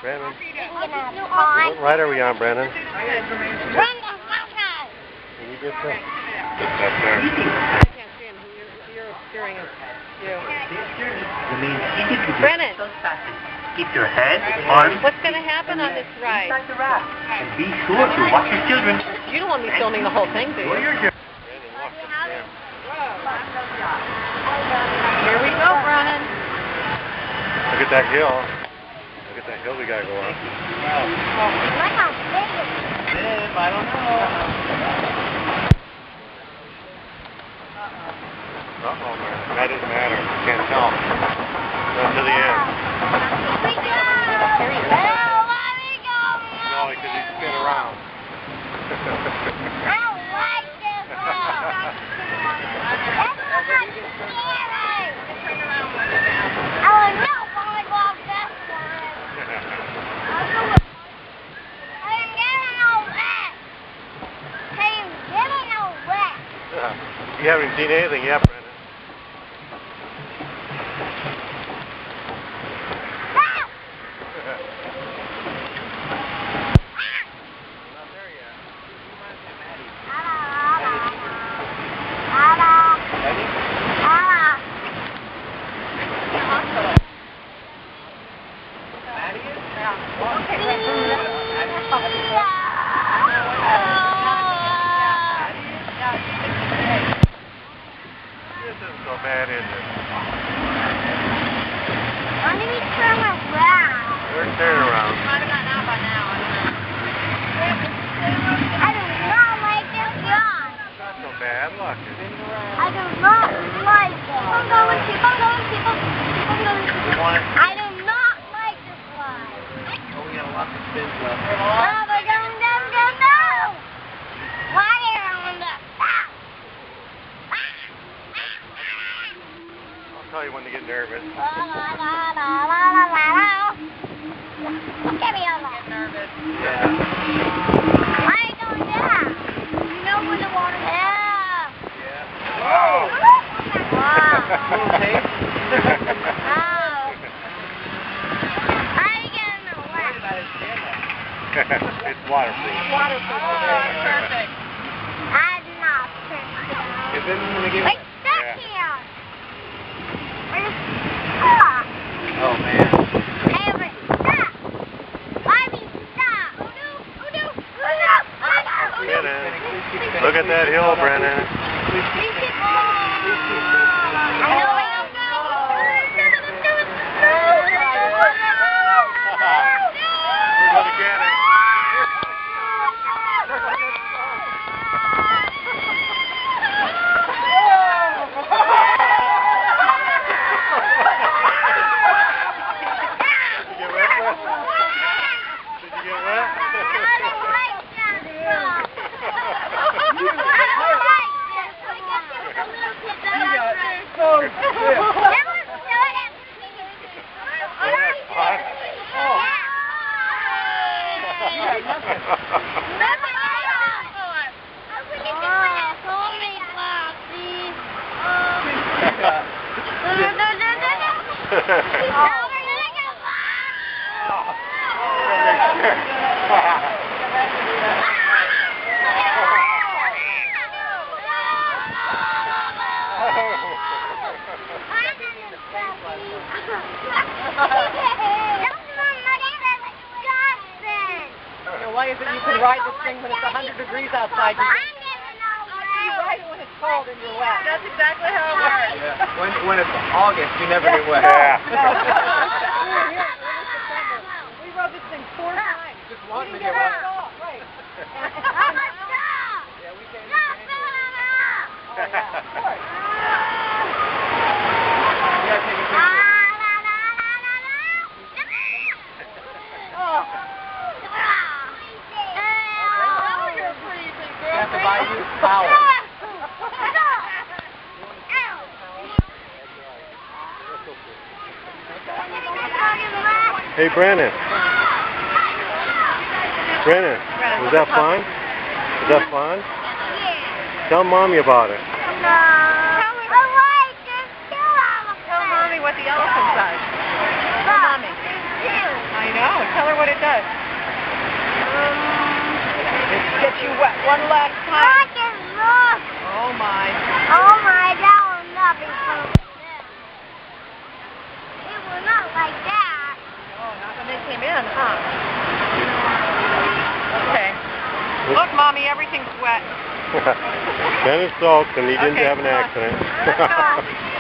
Brennan. What ride are we on, Brennan? Can you just up there? I can't see him. You're obscuring him. Brennan. Keep your head, arms. What's going to happen on this ride? Inside the raft. And be sure to watch your children. You don't want me filming the whole thing, do you? Brennan, walk the stairs. Here we go, Brennan. Look at that hill. Look at that hill we gotta go on. I don't know. Uh-oh, man. That doesn't matter. You can't tell. Run to the end. No, because you spin around. I don't like this one. That's not scary. I would not want to go off this one. I am getting no wet. I am getting no wet. You haven't seen anything yet, Brennan. This isn't so bad, is it? Why did we turn around? We're turning around. Might have gotten out by now. I do not like this ride. It's not so bad. Look. I do not like it. Keep on going, keep on going, keep on going. I do not like this ride. Oh, we got lots of spins left. No, we're going down, down, down. Why are you on the stop? I'll tell you when to get nervous. La, la, la, la, la, la, la, la. Get me on that. Nervous. Yeah. Why are you going down? You know when the water is down. Yeah. Wow. Little tape. Wow. Why are you getting the wet? It's waterproof. Waterproof. Perfect. I'm not perfect. Is this going to get Wait, wet? stop Yeah. here. Where's stop? Oh, man. Hey, wait, stop. Why me stop? Oh no, oh no, oh no, oh no, oh no. Brennan. Look at that hill, Brennan. I know, I know. We're going to get it. Did you get wet? Did you get wet? I don't like that. I don't like this. Oh, That was good. That's hot. Why is it you can ride this thing when it's 100 degrees outside? You ride it when it's cold and you're wet. That's exactly how it works. Yeah. When it's August, you never get wet. Yeah. We rode this thing 4 times. Just wanting to Get get right wet. off, right. Yeah, we came in January. Oh, yeah, of course. You gotta take a picture. Oh. You have to buy a new towel. Hey, Brennan. Brennan, was that fun? Was that fun? Tell Mommy about it. Tell Mommy what the elephant does. Tell Mommy. I know. Tell her what it does. It gets you wet one last time. Look. Oh my. Oh my, that will not be fun. It will not like that. Oh, not when they came in, huh? Okay. Look, Mommy, everything's wet. Dennis sulks and he didn't Okay, have an come on. accident. Let's go.